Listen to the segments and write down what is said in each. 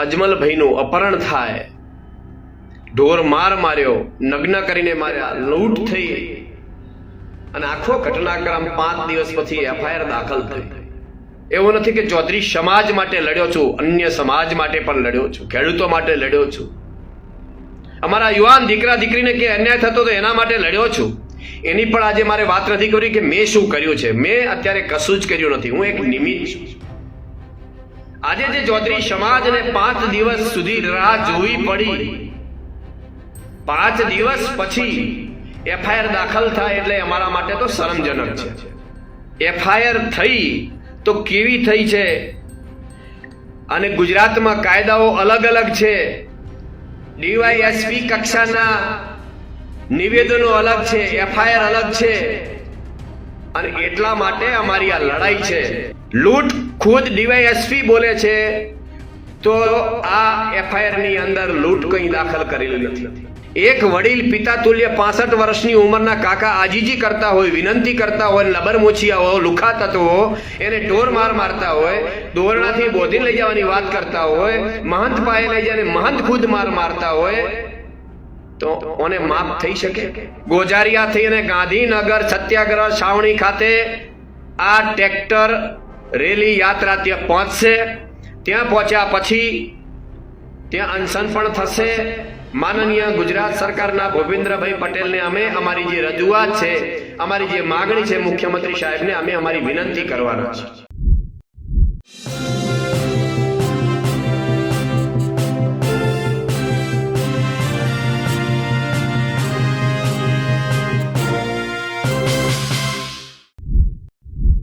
અજમલભાઈનું અપહરણ થાય, ઢોર માર માર્યો, નગ્ન કરીને માર્યા, લૂંટ થઈ અને આખો ઘટનાક્રમ 5 દિવસ પછી એફઆઈઆર દાખલ થઈ. એવું નથી કે ચૌધરી સમાજ માટે લડ્યો છું, અન્ય સમાજ માટે પણ લડ્યો છું, ખેડૂતો માટે લડ્યો છું, અમારા યુવાન દીકરા દીકરીને કે અન્યાય થતો તો એના માટે લડ્યો છું. એની પણ આજે મારે વાત નથી કરવી કે મેં શું કર્યું છે. મેં અત્યારે કશું જ કર્યું નથી, હું એક નિમિત્ત છું. આજે જે ચૌધરી સમાજને 5 દિવસ સુધી રાહ જોવી પડી, 5 દિવસ પછી એફઆઈઆર દાખલ થાય એટલે અમારા માટે તો શરમજનક છે. એફઆઈઆર થઈ તો કેવી થઈ છે, અને ગુજરાતમાં કાયદાઓ અલગ અલગ છે, ડીવાયએસપી કક્ષાના નિવેદનો અલગ છે, એફઆઈઆર અલગ છે, અને એટલા માટે અમારી આ લડાઈ છે. લૂંટ ખુદ ડીવાયએસપી બોલે છે તો આ એફઆઈઆર ની અંદર લૂંટ કંઈ દાખલ કરેલી નથી. એક વડીલ પિતા તુલ્ય 65 વર્ષની ઉંમરના કાકા આજીજી કરતા હોય, વિનંતી કરતા હોય, લબરમોચિયા હોય, લુખા તત્વો એને ઢોર માર મારતા હોય, દોરણાથી બોધી લઈ જવાની વાત કરતા હોય, મહંત પાસે લઈ જઈને મહંત ખુદ માર મારતા હોય તો ઓને માફ થઈ શકે? ગોજારિયા થઈને ગાંધીનગર સત્યાગ્રહ છાવણી ખાતે આ ટ્રેક્ટર રેલી યાત્રા ત્યાં પહોંચશે. ત્યાં પહોંચ્યા પછી ત્યાં અનશન પણ થશે. માનનીય ગુજરાત સરકારના ભૂપેન્દ્રભાઈ પટેલને અમે અમારી જે રજૂઆત છે, અમારી જે માગણી છે, મુખ્યમંત્રી સાહેબને અમે અમારી વિનંતી કરવાના છે.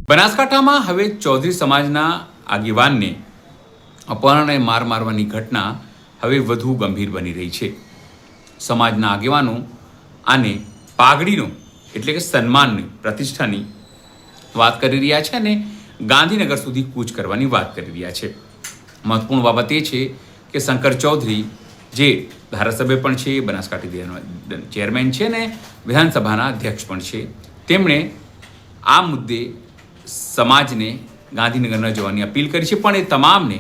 બનાસકાંઠામાં હવે ચૌધરી સમાજના આગેવાનને અપહરણ અને માર મારવાની ઘટના હવે વધુ ગંભીર બની રહી છે. સમાજના આગેવાનો આને પાઘડીનો એટલે કે સન્માનની પ્રતિષ્ઠાની વાત કરી રહ્યા છે અને ગાંધીનગર સુધી કૂચ કરવાની વાત કરી રહ્યા છે. મહત્વપૂર્ણ બાબત એ છે કે શંકર ચૌધરી જે ધારાસભ્ય પણ છે, બનાસકાંઠા ચેરમેન છે અને વિધાનસભાના અધ્યક્ષ પણ છે, તેમણે આ મુદ્દે સમાજને ગાંધીનગર ન જવાની અપીલ કરી છે. પણ એ તમામને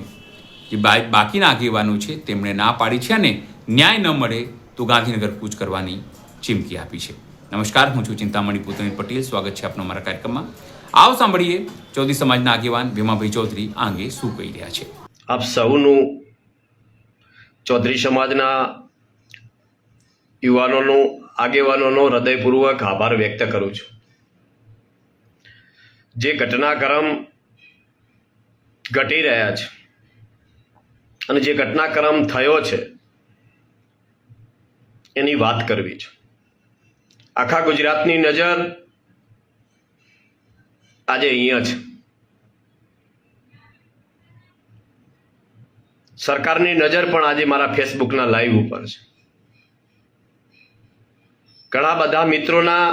જે બાકીના આગેવાનો છે તેમણે ના પાડી છે અને ન્યાય ન મળે તો ગાંધીનગર કૂચ કરવાની ચીમકી આપી છે. નમસ્કાર, હું છું ચિંતામણી પૂતમી પટેલ. સ્વાગત છે આપનો અમારા કાર્યક્રમમાં. આવો સાંભળીએ ચૌધરી સમાજના આગેવાન ભીમાભાઈ ચૌધરી આ અંગે શું કહી રહ્યા છે. આપ સૌનું, ચૌધરી સમાજના યુવાનોનો, આગેવાનોનો હૃદયપૂર્વક આભાર વ્યક્ત કરું છું. જે ઘટનાક્રમ ઘટી રહ્યા છે અને જે ઘટનાક્રમ થયો છે એની વાત કરવી છે. આખા ગુજરાતની નજર આજે અહીંયા છે. સરકારની નજર પણ આજે મારા ફેસબુકના લાઈવ ઉપર છે. ઘણા બધા મિત્રોના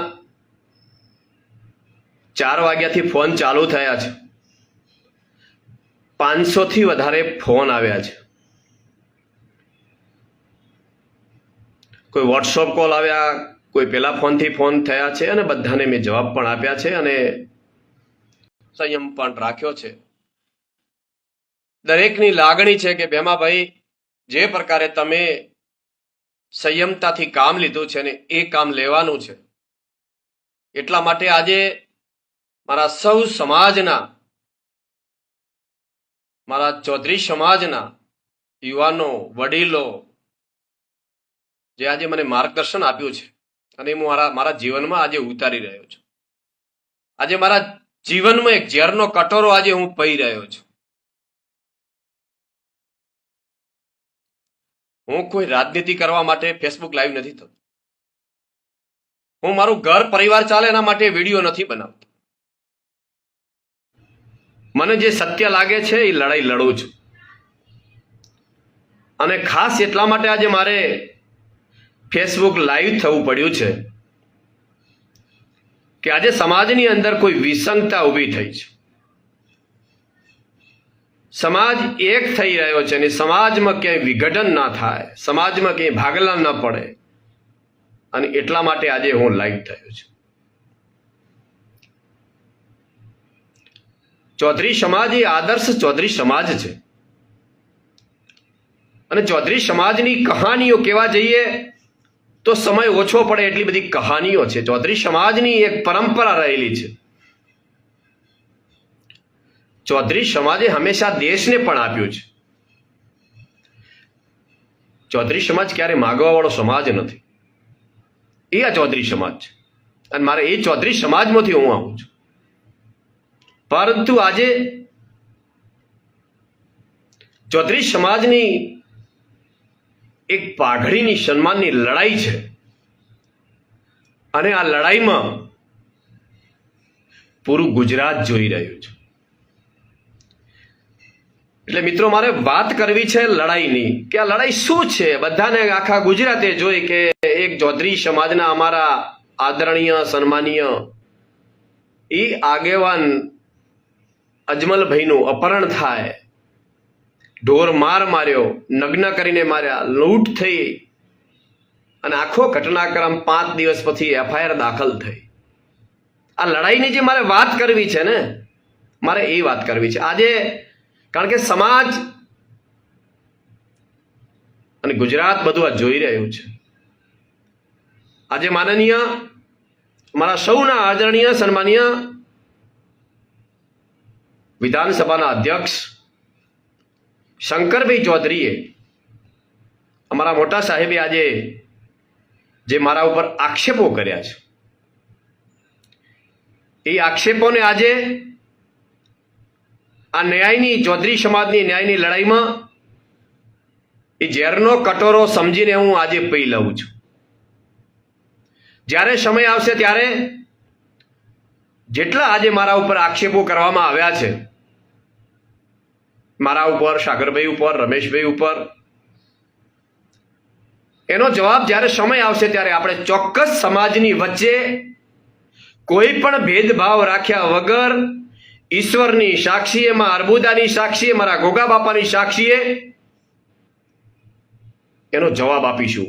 4 વાગ્યાથી ફોન ચાલુ થયા છે. 500 થી વધારે ફોન આવ્યા છે. કોઈ વોટ્સઅપ કોલ આવ્યા, કોઈ પેલા ફોનથી ફોન થયા છે અને બધાને મેં જવાબ પણ આપ્યા છે અને સંયમ પણ રાખ્યો છે. દરેકની લાગણી છે કે ભેમાભાઈ, જે પ્રકારે તમે સંયમતાથી કામ લીધું છે ને એ કામ લેવાનું છે. એટલા માટે આજે મારા સૌ સમાજના, મારા ચૌધરી સમાજના યુવાનો, વડીલો જે આજે મને માર્ગદર્શન આપ્યું છે અને હું મારા જીવનમાં આજે ઉતારી રહ્યો છું. આજે મારા જીવનમાં એક ઝેરનો કટોરો આજે હું પી રહ્યો છું. હું કોઈ રાજનીતિ કરવા માટે ફેસબુક લાઈવ નથી થતો. હું મારું ઘર પરિવાર ચાલે એના માટે વિડીયો નથી બનાવતો. મને જે સત્ય લાગે છે એ લડાઈ લડું છું. અને ખાસ એટલા માટે આજે મારે ફેસબુક લાઈવ થવું પડ્યું છે કે આજે સમાજની અંદર કોઈ વિસંગતા ઊભી થઈ છે. સમાજ એક થઈ રહ્યો છે અને સમાજમાં ક્યાંય વિઘટન ના થાય, સમાજમાં ક્યાંય ભાગલા ન પડે, અને એટલા માટે આજે હું લાઈવ થયો છું. ચૌધરી સમાજ એ આદર્શ ચૌધરી સમાજ છે. અને ચૌધરી સમાજની કહાનીઓ કહેવા જઈએ તો સમય ઓછો પડે એટલી બધી કહાનીઓ છે. ચૌધરી સમાજની એક પરંપરા રહેલી છે. ચૌધરી સમાજે હંમેશા દેશને પણ આપ્યું છે. ચૌધરી સમાજ ક્યારે માગવા વાળો સમાજ નથી. એ આ ચૌધરી સમાજ છે અને મારે એ ચૌધરી સમાજમાંથી હું આવું છું. પરંતુ આજે ચૌધરી સમાજની એક પાઘડીની સન્માનની લડાઈ છે અને આ લડાઈમાં પૂરું ગુજરાત જોઈ રહ્યું છે. એટલે મિત્રો મારે વાત કરવી છે લડાઈની, કે આ લડાઈ શું છે. બધાને આખા ગુજરાતે જોઈ કે એક ચૌધરી સમાજના અમારા આદરણીય સન્માનીય એ આગેવાન અજમલભાઈનું અપહરણ થાય, ઢોર માર માર્યો, નગ્ન કરીને માર્યા, લૂંટ થઈ અને આખો ઘટનાક્રમ 5 દિવસ પછી એફઆઈઆર દાખલ થઈ. આ લડાઈની જે મારે વાત કરવી છે ને, મારે એ વાત કરવી છે આજે. કારણ કે સમાજ અને ગુજરાત બધું આ જોઈ રહ્યું છે. આજે માનનીય મારા સૌના આદરણીય સન્માનીય વિધાનસભાના અધ્યક્ષ શંકરભાઈ ચૌધરીએ, અમારા મોટા સાહેબે આજે જે મારા ઉપર આક્ષેપો કર્યા છે, એ આક્ષેપોને આજે આ ન્યાયની ચૌધરી સમાજની ન્યાયની લડાઈમાં એ ઝેરનો કટોરો સમજીને હું આજે પી લઉં છું. જ્યારે સમય આવશે ત્યારે જેટલા આજે મારા ઉપર આક્ષેપો કરવામાં આવ્યા છે, મારા ઉપર, સાગરભાઈ ઉપર, રમેશભાઈ ઉપર, એનો જવાબ જ્યારે સમય આવશે ત્યારે આપણે ચોક્કસ સમાજની વચ્ચે કોઈ પણ ભેદભાવ રાખ્યા વગર ઈશ્વરની સાક્ષીએ, માં અર્બુદાની સાક્ષીએ, મારા ગોગા બાપાની સાક્ષીએ એનો જવાબ આપીશું.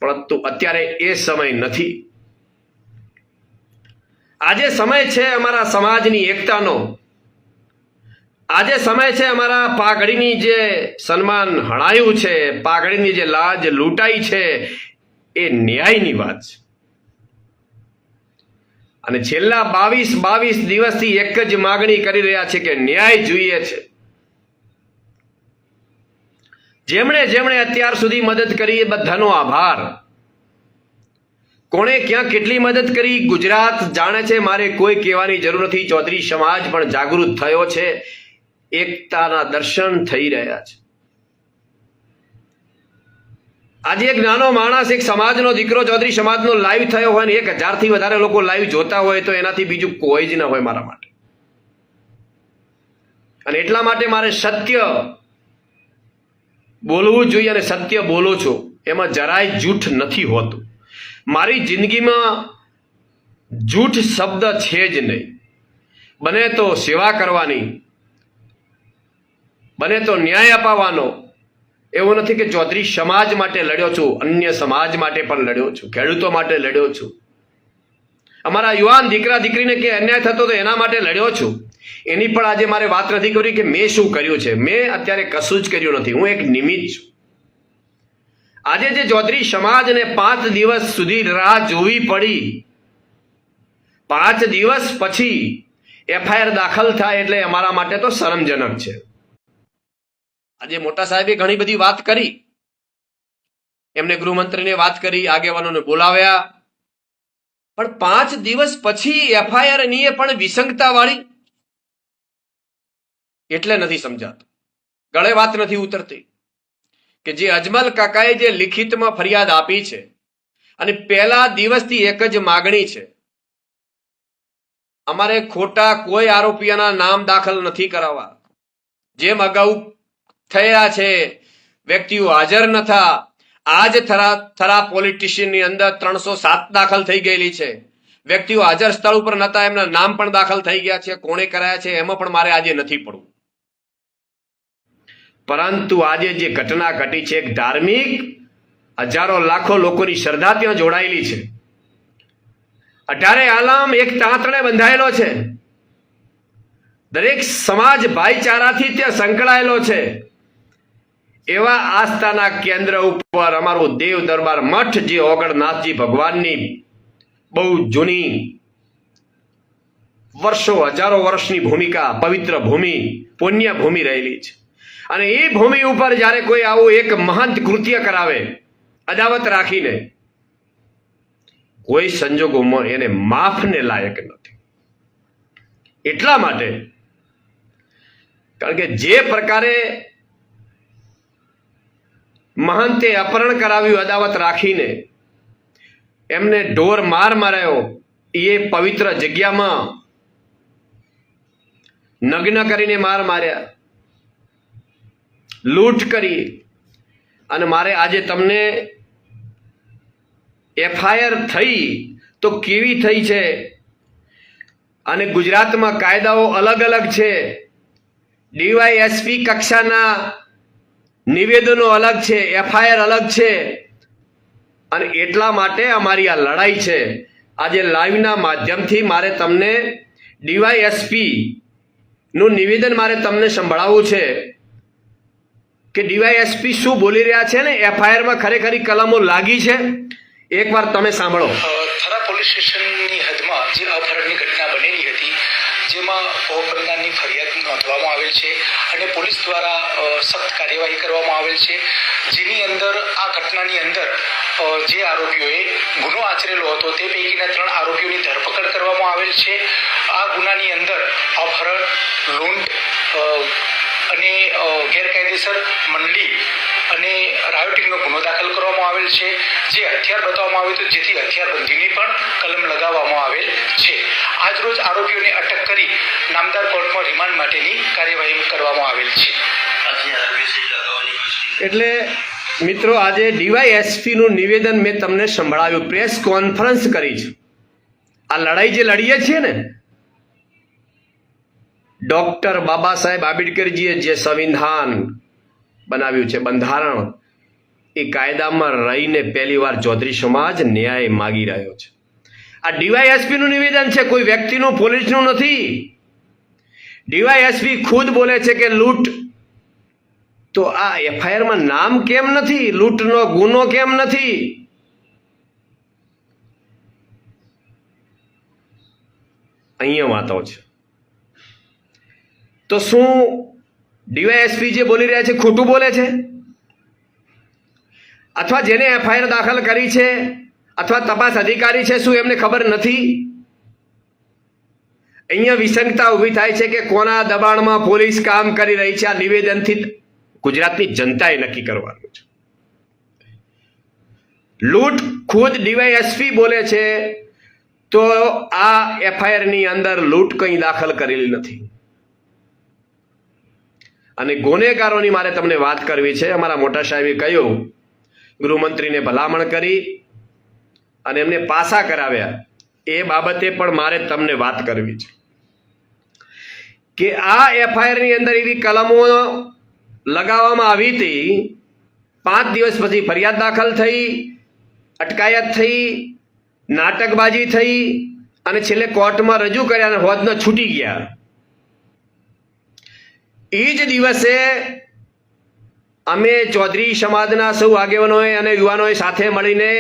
પરંતુ અત્યારે એ સમય નથી. આજે સમય છે અમારા સમાજની એકતાનો. આજે સમય છે અમારા પાઘડીની જે સન્માન હણાયું છે, પાઘડીની જે લાજ લૂંટાઈ છે, એ ન્યાયની વાત છે. અને છેલ્લા 22 દિવસથી એક જ માગણી કરી રહ્યા છે કે ન્યાય જોઈએ છે. જેમણે જેમણે અત્યાર સુધી મદદ કરી એ બધાનો આભાર. કોણે ક્યાં કેટલી મદદ કરી ગુજરાત જાણે છે, મારે કોઈ કહેવાની જરૂર નથી. ચૌધરી સમાજ પણ જાગૃત થયો છે. એકતાના દર્શન થઈ રહ્યા છે. આજે એક નાનો માણસ, એક સમાજનો દીકરો ચૌધરી સમાજનો લાઈવ થયો હોય ને 1000 થી વધારે લોકો લાઈવ જોતા હોય તો એનાથી બીજું કોઈ જ ના હોય મારા માટે. અને એટલા માટે મારે સત્ય બોલવું જોઈએ અને સત્ય બોલો છો એમાં જરાય જૂઠ નથી હોતું. મારી જિંદગીમાં જૂઠ શબ્દ છે જ નહીં. બને તો સેવા કરવાની, બને તો ન્યાય અપાવવાનો. એવું નથી કે ચૌધરી સમાજ માટે લડ્યો છું, અન્ય સમાજ માટે પણ લડ્યો છું, ખેડૂતો માટે લડ્યો છું, અમારા યુવાન દીકરા દીકરીને કે અન્યાય થતો તો એના માટે લડ્યો છું. એની પણ આજે મારે વાત નથી કરી કે મેં શું કર્યું છે. મેં અત્યારે કશું જ કર્યું નથી. હું એક નિમિત્ત છું. આજે જે ચૌધરી સમાજને 5 દિવસ સુધી રાહ જોવી પડી, 5 દિવસ પછી એફઆઈઆર દાખલ થાય એટલે અમારા માટે તો શરમજનક છે. આજે મોટા સાહેબે ઘણી બધી વાત કરી, એમને ગૃહમંત્રીને વાત કરી, આગેવાનોને બોલાવ્યા, પણ 5 દિવસ પછી એફઆઈઆર ની એ પણ વિસંગતા વાળી એટલે નથી સમજાતું. ગળે વાત નથી ઉતરતી કે જે અજમલ કાકાએ જે લિખિતમાં ફરિયાદ આપી છે અને પહેલા દિવસથી એક જ માગણી છે, અમારે ખોટા કોઈ આરોપીઓના નામ દાખલ નથી કરાવવા. જેમ અગાઉ થયા છે, વ્યક્તિઓ હાજર નતા. આજ થરા પોલીસ સ્ટેશનની અંદર 307 દાખલ થઈ ગયેલી છે. વ્યક્તિઓ હાજર સ્થળ ઉપર નતા, એમના નામ પણ દાખલ થઈ ગયા છે. કોણે કરાયા છે એમાં પણ મારે આજે નથી પડવું. પરંતુ આજે જે ઘટના ઘટી છે, એક ધાર્મિક હજારો લાખો લોકોની શ્રદ્ધા ત્યાં જોડાયેલી છે. 18 આલમ એક તાંતણે બંધાયેલો છે. દરેક સમાજ ભાઈચારાથી ત્યાં સંકળાયેલો છે. એવા આસ્થાના કેન્દ્ર ઉપર અમારું દેવ દરબાર મઠ, જે ઓગણનાથજી ભગવાનની બહુ જૂની વર્ષો, હજારો વર્ષની ભૂમિકા, પવિત્ર ભૂમિ, પુણ્ય ભૂમિ રહેલી છે. અને એ ભૂમિ ઉપર જ્યારે કોઈ આવું એક મહંત કૃત્ય કરાવે અદાવત રાખીને, કોઈ સંજોગોમાં એને માફને લાયક નથી. એટલા માટે, કારણ કે જે પ્રકારે મહંતે અપહરણ કરાવ્યું અદાવત રાખીને, એમને ઢોર માર માર્યો, એ પવિત્ર જગ્યામાં નગ્ન કરીને માર માર્યા, લૂંટ કરી, અને મારે આજે તમને એફઆઈઆર થઈ તો કેવી થઈ છે, અને ગુજરાતમાં કાયદાઓ અલગ અલગ છે, ડીવાયએસપી કક્ષાના નિવેદનો અલગ છે, એફઆઈઆર અલગ છે. અને એટલા માટે અમારી આ લડાઈ છે. આજે લાઈવના માધ્યમથી મારે તમને ડીવાયએસપી નું નિવેદન મારે તમને સંભળાવવું છે કે ડીવાયએસપી શું બોલી રહ્યા છે ને એફઆઈઆરમાં ખરેખરી કલમો લાગી છે. એકવાર તમે સાંભળો. થરા પોલીસ સ્ટેશનની હદમાં જે અપહરણની ઘટના બનેલી હતી, જેમાં ભોગ બનનારની ફરિયાદ નોંધવામાં આવેલ છે અને પોલીસ દ્વારા સખ્ત કાર્યવાહી કરવામાં આવેલ છે, જેની અંદર આ ઘટનાની અંદર જે આરોપીઓએ ગુનો આચરેલો હતો તે પૈકીના 3 આરોપીઓની ધરપકડ કરવામાં આવેલ છે. આ ગુનાની અંદર અપહરણ, લૂંટ અને ગેરકાયદેસર મંડળી અને રાયોટિંગનો ગુનો દાખલ કરવામાં આવેલ છે. જે હથિયાર બતાવવામાં આવ્યું હતું, જેથી હથિયારબંધીની પણ કલમ લગાવવામાં આવેલ છે. આજરોજ આરોપીઓને અટક કરી નામદાર કોર્ટમાં રિમાન્ડ માટેની કાર્યવાહી કરવામાં આવેલ છે. એટલે મિત્રો, આજે ડીવાયએસપી નું નિવેદન મેં તમને સંભળાવ્યું, પ્રેસ કોન્ફરન્સ કરી છે. આ લડાઈ જે લડીએ છીએ ને, ડોક્ટર બાબા સાહેબ આંબેડકરજીએ જે સંવિધાન બનાવ્યું છે, બંધારણ, એ કાયદામાં રહીને પહેલી વાર ચૌધરી સમાજ ન્યાય માગી રહ્યો છે. આ ડીવાયએસપી નું નિવેદન છે, કોઈ વ્યક્તિનું, પોલીસનું નથી. ડીવાયએસપી ખુદ બોલે છે કે લૂંટ, તો આ એફઆઈઆરમાં નામ કેમ નથી? લૂંટનો ગુનો કેમ નથી? અહીંયા વાતો છે. તો શું ડીવાયએસપી જે બોલી રહ્યા છે ખોટું બોલે છે? અથવા જેને એફઆઈઆર દાખલ કરી છે અથવા તપાસ અધિકારી છે, શું એમને ખબર નથી? અહીંયા વિસંગતા ઊભી થાય છે કે કોના દબાણમાં પોલીસ કામ કરી રહી છે. આ નિવેદનથી ગુજરાતની જનતાએ નક્કી કરવાનું છે. લૂંટ ખુદ ડીવાયએસપી બોલે છે, તો આ એફઆઈઆર ની અંદર લૂંટ કંઈ દાખલ કરેલી નથી. અને ગુનેગારોની મારે તમને વાત કરવી છે. અમારા મોટા સાહેબે કહ્યું, ગૃહમંત્રીને ભલામણ કરી અને એમને પાસા કરાવ્યા, એ બાબતે પણ મારે તમને વાત કરવી છે કે આ એફઆઈઆર ની અંદર એવી કલમો લગાવવામાં આવી હતી, 5 દિવસ પછી ફરિયાદ દાખલ થઈ, અટકાયત થઈ, નાટકબાજી થઈ, અને છેલ્લે કોર્ટમાં રજૂ કર્યા અને હોદના છૂટી ગયા. એ જ દિવસે અમે ચૌધરી સમાજના સૌ આગેવાનોએ અને યુવાનોએ સાથે મળીને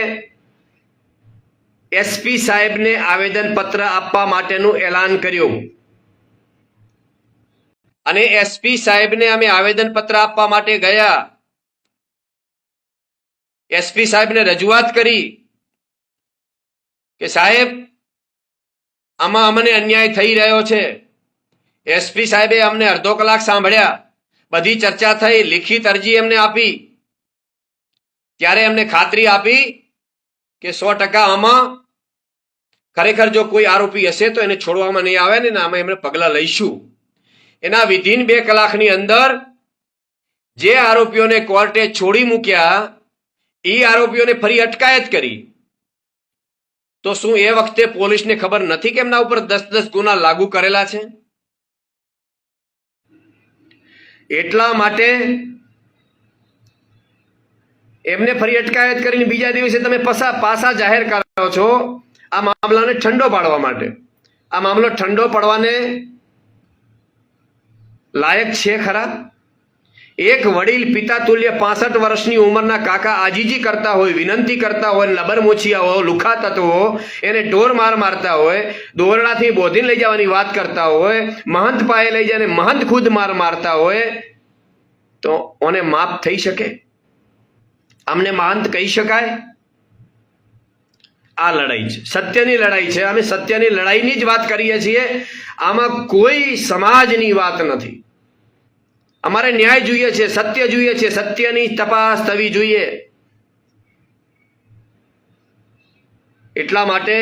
એસપી સાહેબને આવેદનપત્ર આપવા માટેનું એલાન કર્યું. અને એસપી સાહેબને અમે આવેદનપત્ર આપવા માટે ગયા. એસપી સાહેબને રજૂઆત કરી કે સાહેબ, આમાં અમને અન્યાય થઈ રહ્યો છે. એસપી સાહેબે અમને અડધો કલાક સાંભળ્યા, બધી ચર્ચા થઈ, લિખિત અરજી એમને આપી. ત્યારે એમને ખાતરી આપી કે 100% આમાં ખરેખર જો કોઈ આરોપી હશે તો એને છોડવામાં નહીં આવે ને આમાં એમને પગલાં લઈશું. એના વિધિન 2 કલાકની અંદર જે આરોપીઓને કોર્ટે છોડી મૂક્યા, એ આરોપીઓને ફરી અટકાયત કરી. તો શું એ વખતે પોલીસને ખબર નથી કે એમના ઉપર 10-10 ગુના લાગુ કરેલા છે? એટલા માટે એમને ફરી અટકાયત કરીને બીજા દિવસે તમે પાસા જાહેર કરો છો આ મામલાને ઠંડો પાડવા માટે. આ મામલો ઠંડો પડવાને લાયક છે ખરા? એક વડીલ પિતા તુલ્ય 65 વર્ષની ઉંમરના કાકા આજીજી કરતા હોય, વિનંતી કરતા હોય, લબર મોચિયાઓ, લુખા તત્વો એને ઢોર મારતા હોય, દોરડાથી બોધીને લઈ જવાની વાત કરતા હોય, મહંત પાસે લઈ જાય મહંત ખુદ મારતા હોય, તો ઓને માફ થઈ શકે? અમને મહંત કહી શકાય? આ લડાઈ છે, સત્યની લડાઈ છે. અમે સત્યની લડાઈની જ વાત કરીએ છીએ. આમાં કોઈ સમાજની વાત નથી. અમારે ન્યાય જોઈએ છે, સત્ય જોઈએ છે, સત્યની તપાસ થવી જોઈએ. એટલા માટે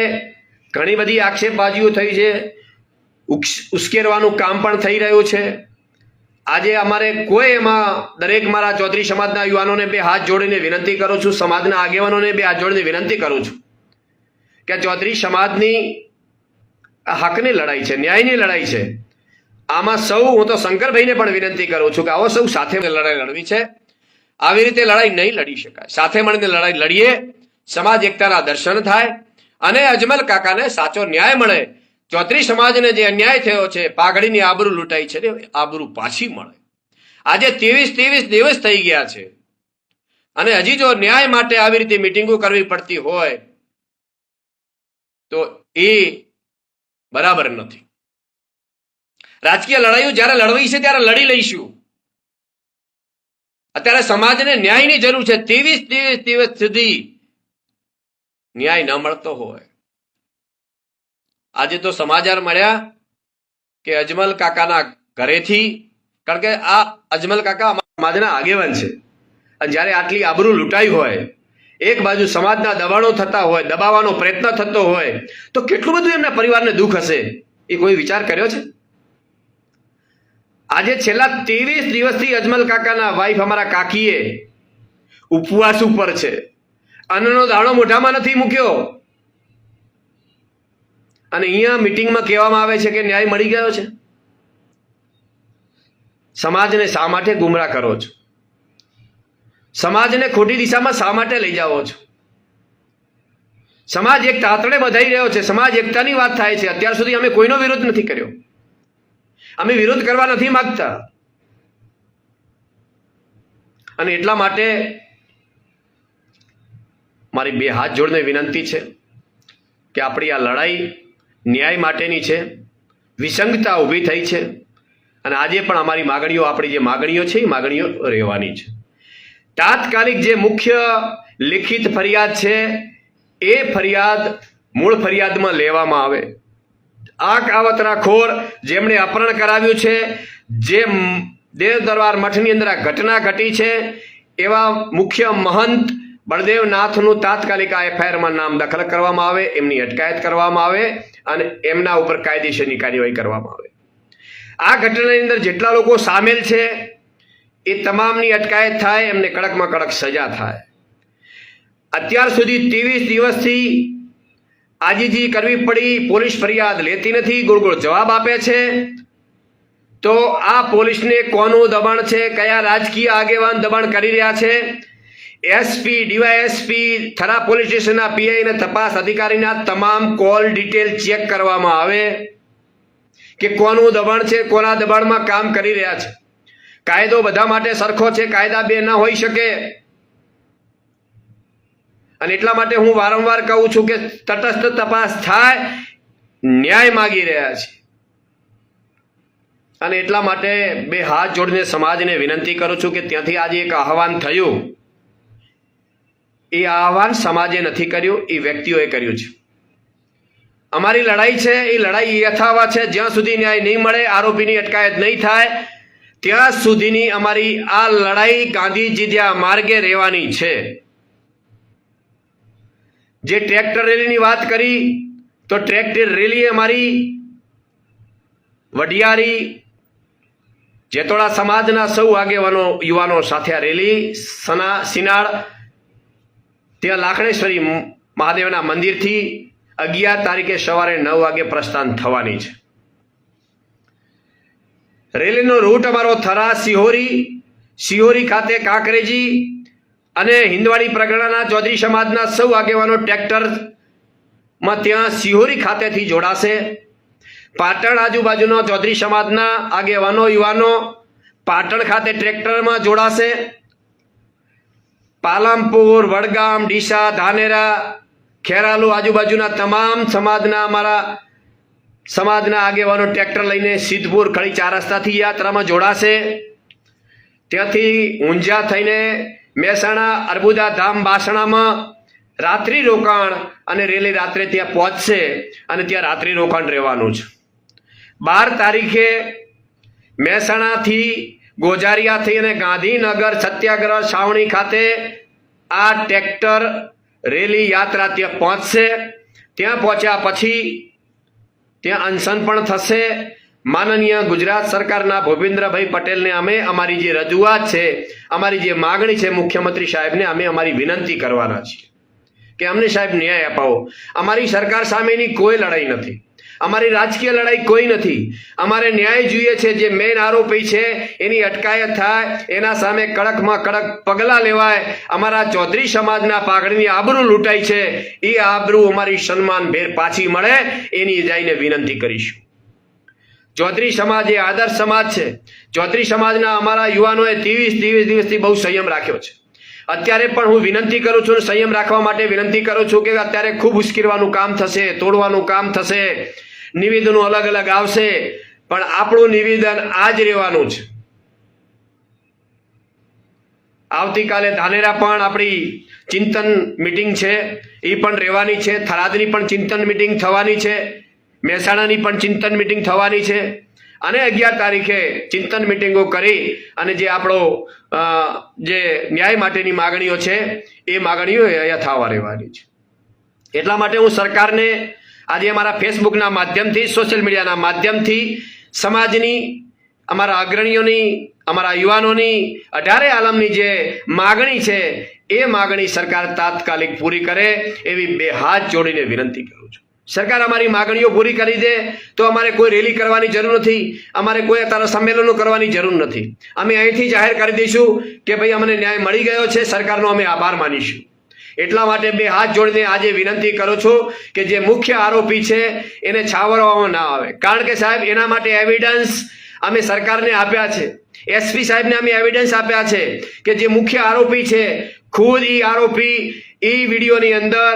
ઘણી બધી આક્ષેપબાજીઓ થઈ છે, ઉશ્કેરવાનું કામ પણ થઈ રહ્યું છે. આજે અમારે કોઈ એમાં દરેક મારા ચૌધરી સમાજના યુવાનોને બે હાથ જોડીને વિનંતી કરું છું, સમાજના આગેવાનોને બે હાથ જોડીને વિનંતી કરું છું કે ચૌધરી સમાજની હકની લડાઈ છે, ન્યાયની લડાઈ છે. આમાં સૌ, હું તો શંકરભાઈને પણ વિનંતી કરું છું કે આવો સૌ સાથે લડાઈ લડવી છે. આવી રીતે લડાઈ નહીં લડી શકાય. સાથે મળીને લડાઈ લડીએ, સમાજ એકતાના દર્શન થાય અને અજમલ કાકાને સાચો ન્યાય મળે. ચૌધરી સમાજને જે અન્યાય થયો છે, પાઘડીની આબરૂ લૂંટાઈ છે, આબરૂ પાછી મળે. આજે 23 દિવસ થઈ ગયા છે અને હજી જો ન્યાય માટે આવી રીતે મિટિંગો કરવી પડતી હોય તો એ બરાબર નથી. રાજકીય લડાઈઓ જ્યારે લડવી છે ત્યારે લડી લઈશું. અત્યારે સમાજને ન્યાયની જરૂર છે. 23 દિવસ સુધી ન્યાય ન મળતો હોય. આજે તો સમાચાર મળ્યા કે અજમલ કાકાના ઘરેથી, કારણ કે આ અજમલ કાકા સમાજના આગેવાન છે, અને જ્યારે આટલી આબરૂ લૂંટાઈ હોય, એક બાજુ સમાજના દબાણો થતા હોય, દબાવવાનો પ્રયત્ન થતો હોય, તો કેટલું બધું એમના પરિવારને દુઃખ હશે. એ કોઈ વિચાર કર્યો છે? આજે છેલ્લા 23 દિવસથી અજમલ કાકાના વાઈફ અમારા કાકીએ ઉપવાસ ઉપર છે. અન્નનો દાણો મોઢામાં નથી મૂક્યો. અને અહીંયા મિટિંગમાં કહેવામાં આવે છે કે ન્યાય મળી ગયો છે. સમાજને શા માટે ગુમરાહ કરો છો? સમાજને ખોટી દિશામાં શા માટે લઈ જાઓ છો? સમાજ એક તાતડે બંધાઈ રહ્યો છે. સમાજ એકતાની વાત થાય છે. અત્યાર સુધી અમે કોઈનો વિરોધ નથી કર્યો. અમે વિરોધ કરવા નથી માંગતા. અને એટલા માટે મારી બે હાથ જોડીને વિનંતી છે કે આપણી આ લડાઈ ન્યાય માટેની છે. વિસંગતા ઊભી થઈ છે અને આજે પણ અમારી માગણીઓ, આપણી જે માગણીઓ છે એ માગણીઓ રહેવાની છે. તાત્કાલિક જે મુખ્ય લિખિત ફરિયાદ છે એ ફરિયાદ મૂળ ફરિયાદમાં લેવામાં આવે. આ કાવતરાખોર જેમણે અપહરણ કરાવ્યું છે, જે દેવ દરબાર મઠની અંદર આ ઘટના ઘટી છે, એવા મુખ્ય મહંત બળદેવનાથનું તાત્કાલિક આ એફઆઈઆરમાં નામ દખલ કરવામાં આવે, એમની અટકાયત કરવામાં આવે અને એમના ઉપર કાયદેસરની કાર્યવાહી કરવામાં આવે. આ ઘટનાની અંદર જેટલા લોકો સામેલ છે એ તમામની અટકાયત થાય, એમને કડકમાં કડક સજા થાય. અત્યાર સુધી 23 દિવસથી આજીજી કરવી પડી, પોલીસ ફરિયાદ લેતી નથી, ગોળ જવાબ આપે છે. તો આ પોલીસને કોનું દબાણ છે? કયા રાજકીય આગેવાન દબાણ કરી રહ્યા છે? એસપી, ડીવાયએસપી, થરા પોલીસ સ્ટેશનના પીઆઈ અને તપાસ અધિકારીના તમામ કોલ ડિટેલ ચેક કરવામાં આવે કે કોનું દબાણ છે, કોના દબાણમાં કામ કરી રહ્યા છે. કાયદો બધા માટે સરખો છે, કાયદા બે ના હોઈ શકે. અને એટલા માટે હું વારંવાર કહું છું કે તટસ્થ તપાસ થાય. ન્યાય માગી રહ્યા છે અને એટલા માટે બે હાથ જોડીને સમાજને વિનંતી કરું છું કે ત્યાંથી આજે એક આહવાન થયું, એ આહવાન સમાજે નથી કર્યું, એ વ્યક્તિઓએ કર્યું છે. અમારી લડાઈ છે એ લડાઈ યથાવત છે. જ્યાં સુધી ન્યાય નહીં મળે, આરોપીની અટકાયત નહીં થાય, ત્યાં સુધીની અમારી આ લડાઈ ગાંધીજીના માર્ગે રહેવાની છે. જે ટ્રેક્ટર રેલીની વાત કરી, તો ટ્રેક્ટર રેલી અમારી વઢિયારી જેતોડા સમાજના સૌ આગેવાનો યુવાનો સાથે આ રેલી સિનાળ ત્યાં લાખણેશ્વરી મહાદેવના મંદિરથી 11 તારીખે સવારે 9 વાગે પ્રસ્થાન થવાની છે. રેલીનો રૂટ અમારો થરા, સિહોરી ખાતે કાંકરેજી અને હિંદવાડી પ્રગણાના ચૌધરી સમાજના સૌ આગેવાનો ટ્રેક્ટરમાં ત્યાં સિહોરી ખાતેથી જોડાશે. પાટણ આજુબાજુનો ચૌધરી સમાજના આગેવાનો યુવાનો પાટણ ખાતે ટ્રેક્ટરમાં જોડાશે. પાલનપુર, વડગામ, ડીસા, ધાનેરા, ખેરાલુ આજુબાજુના તમામ અમારા સમાજના આગેવાનો ટ્રેક્ટર લઈને સિદ્ધપુર ખડી 4 રસ્તાથી યાત્રામાં જોડાશે. ત્યાંથી ઊંઝા થઈને મહેસાણા, અર્બુદા ધામ, બાસણામાં રાત્રિ રોકાણ અને રેલી રાત્રે ત્યાં પહોંચશે અને ત્યાં રાત્રિ રોકાણ રહેવાનું છે. 12 તારીખે મહેસાણાથી ગોજારિયા થઈ અને ગાંધીનગર સત્યાગ્રહ છાવણી ખાતે આ ટ્રેક્ટર રેલી યાત્રા ત્યાં પહોંચશે. ત્યાં પહોંચ્યા પછી ત્યાં અનશન પણ થશે. માનનીય ગુજરાત સરકારના ભૂપેન્દ્રભાઈ પટેલને અમે અમારી જે રજૂઆત છે, અમારી જે માગણી છે, મુખ્યમંત્રી સાહેબને અમે અમારી વિનંતી કરવાના છીએ કે અમને સાહેબ ન્યાય અપાવો. અમારી સરકાર સામેની કોઈ લડાઈ નથી, અમારી રાજકીય લડાઈ કોઈ નથી. અમારે ન્યાય જોઈએ છે. જે મેઇન આરોપી છે એની અટકાયત થાય, એના સામે કડકમાં કડક પગલાં લેવાય. અમારા ચૌધરી સમાજના પાઘડીની આબરૂ લૂંટાઈ છે, એ આબરૂ અમારી સન્માનભેર પાછી મળે એની જઈને વિનંતી કરીશું. ચૌધરી સમાજ એ આદર્શ સમાજ છે. ચૌધરી સમાજના અમારા યુવાનોએ 23 દિવસથી બહુ સંયમ રાખ્યો છે. અત્યારે પણ હું વિનંતી કરું છું, સંયમ રાખવા માટે વિનંતી કરું છું કે અત્યારે ખૂબ ઉશ્કેરવાનું કામ થશે, તોડવાનું કામ થશે, નિવેદનો અલગ અલગ આવશે, પણ આપણું નિવેદન આ જ રહેવાનું છે. આવતીકાલે ધાનેરા પણ આપણી ચિંતન મિટિંગ છે, એ પણ રહેવાની છે. થરાદની પણ ચિંતન મિટિંગ થવાની છે. મહેસાણાની પણ ચિંતન મિટિંગ થવાની છે. અને 11 તારીખે ચિંતન મિટિંગો કરી અને જે આપણો જે ન્યાય માટેની માગણીઓ છે એ માગણીઓ અહીંયા થવા રહેવાની છે. એટલા માટે હું સરકારને આજે અમારા ફેસબુકના માધ્યમથી, સોશિયલ મીડિયાના માધ્યમથી સમાજની, અમારા અગ્રણીઓની, અમારા યુવાનોની 18 આલમની જે માગણી છે એ માગણી સરકાર તાત્કાલિક પૂરી કરે એવી 2 હાથ જોડીને વિનંતી કરું છું. સરકાર અમારી માગણીઓ પૂરી કરી દે તો અમારે કોઈ રેલી કરવાની જરૂર નથી, અમારે કોઈ અત્યારે સંમેલનો કરવાની જરૂર નથી. અમે અહીંથી જાહેર કરી દઈશું કે ભાઈ અમને ન્યાય મળી ગયો છે, સરકારનો અમે આભાર માનીશું. એટલા માટે 2 હાથ જોડીને આજે વિનંતી કરું છું કે જે મુખ્ય આરોપી છે એને છાવરવામાં ના આવે. કારણ કે સાહેબ એના માટે એવિડન્સ અમે સરકારને આપ્યા છે. એસપી સાહેબને અમે એવિડન્સ આપ્યા છે કે જે મુખ્ય આરોપી છે ખુદ એ આરોપી એ વિડીયોની અંદર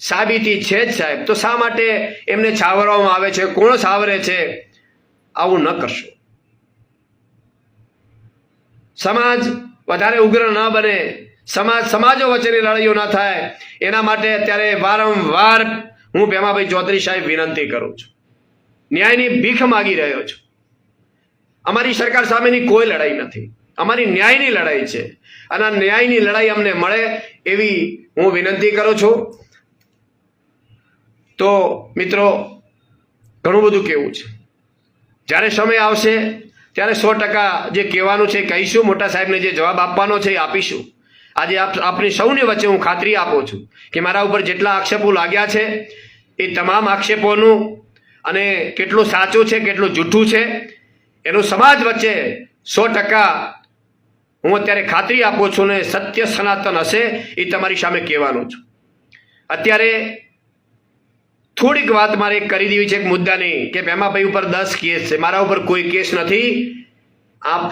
સાબિતી છે જ સાહેબ. તો શા માટે એમને છાવરવામાં આવે છે? કોણ છાવરે છે? આવું ન કરશો. સમાજ વધારે ઉગ્ર ન બને, સમાજો વચ્ચેની લડાઈઓ ન થાય એના માટે અત્યારે વારંવાર હું ભેમાભાઈ ચૌધરી સાહેબ વિનંતી કરું છું. ન્યાયની ભીખ માગી રહ્યો છું. અમારી સરકાર સામેની કોઈ લડાઈ નથી, અમારી ન્યાયની લડાઈ છે અને આ ન્યાયની લડાઈ અમને મળે એવી હું વિનંતી કરું છું. તો મિત્રો ઘણું બધું કહેવું છે. જ્યારે સમય આવશે ત્યારે 100% જે કહેવાનું છે કહીશું. મોટા સાહેબને જે જવાબ આપવાનો છે એ આપીશું. આજે આપણી સૌની વચ્ચે હું ખાતરી આપું છું કે મારા ઉપર જેટલા આક્ષેપો લાગ્યા છે એ તમામ આક્ષેપોનું અને કેટલું સાચું છે કેટલું જૂઠું છે એનું સમાજ વચ્ચે 100% હું અત્યારે ખાતરી આપું છું ને સત્ય સનાતન હશે એ તમારી સામે કહેવાનું છું. અત્યારે થોડીક વાત મારે કરી દેવી છે એક મુદ્દાની કે ભેમાભાઈ ઉપર 10 કેસ છે, મારા ઉપર કોઈ કેસ નથી. આપ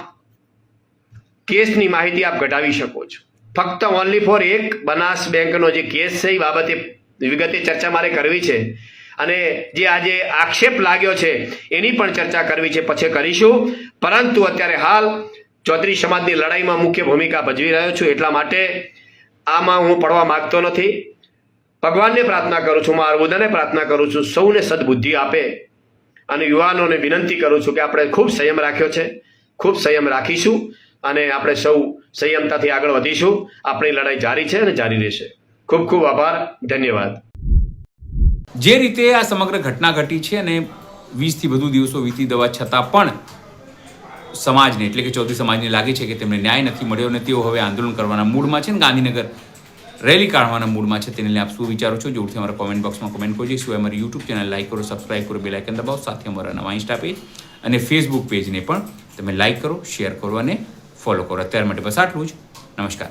કેસની માહિતી આપ ઘટાડી શકો છો. ફક્ત ઓનલી ફોર એક બનાસ બેંકનો જે કેસ છે એ બાબતે વિગતે ચર્ચા મારે કરવી છે અને જે આજે આક્ષેપ લાગ્યો છે એની પણ ચર્ચા કરવી છે, પછી કરીશું. પરંતુ અત્યારે હાલ ચૌધરી સમાજની લડાઈમાં મુખ્ય ભૂમિકા ભજવી રહ્યો છું, એટલા માટે આમાં હું પડવા માંગતો નથી. ભગવાનને પ્રાર્થના કરું છું, મારા બુદ્ધને પ્રાર્થના કરું છું સૌને સદબુદ્ધિ આપે અને યુવાનોને વિનંતી કરું છું કે આપણે ખૂબ સંયમ રાખ્યો છે, ખૂબ સંયમ રાખીશું અને આપણે સૌ સંયમતાથી આગળ વધીશું. આપણી લડાઈ જારી છે અને જારી રહેશે. ખૂબ ખૂબ આભાર, ધન્યવાદ. જે રીતે આ સમગ્ર ઘટના ઘટી છે અને 20થી વધુ દિવસો વીતી દવા છતાં પણ સમાજને એટલે કે ચૌધરી સમાજને લાગે છે કે તેમને ન્યાય નથી મળ્યો અને તેઓ હવે આંદોલન કરવાના મૂડમાં છે ને ગાંધીનગર રેલી કાઢવાના મૂડમાં છે. તેને લઈને આપ શું વિચારો છો? જોરથી અમારા કોમેન્ટ બોક્સમાં કોમેન્ટ કરજો. શું અમારી યુટ્યુબ ચેનલ લાઈક કરો, સબસ્ક્રાઇબ કરો, બેલ આઇકન દબાવો. સાથે અમારા નવા ઇન્સ્ટા પેજ અને ફેસબુક પેજને પણ તમે લાઈક કરો, શેર કરો અને ફોલો કરો. અત્યાર માટે બસ આટલું જ. નમસ્કાર.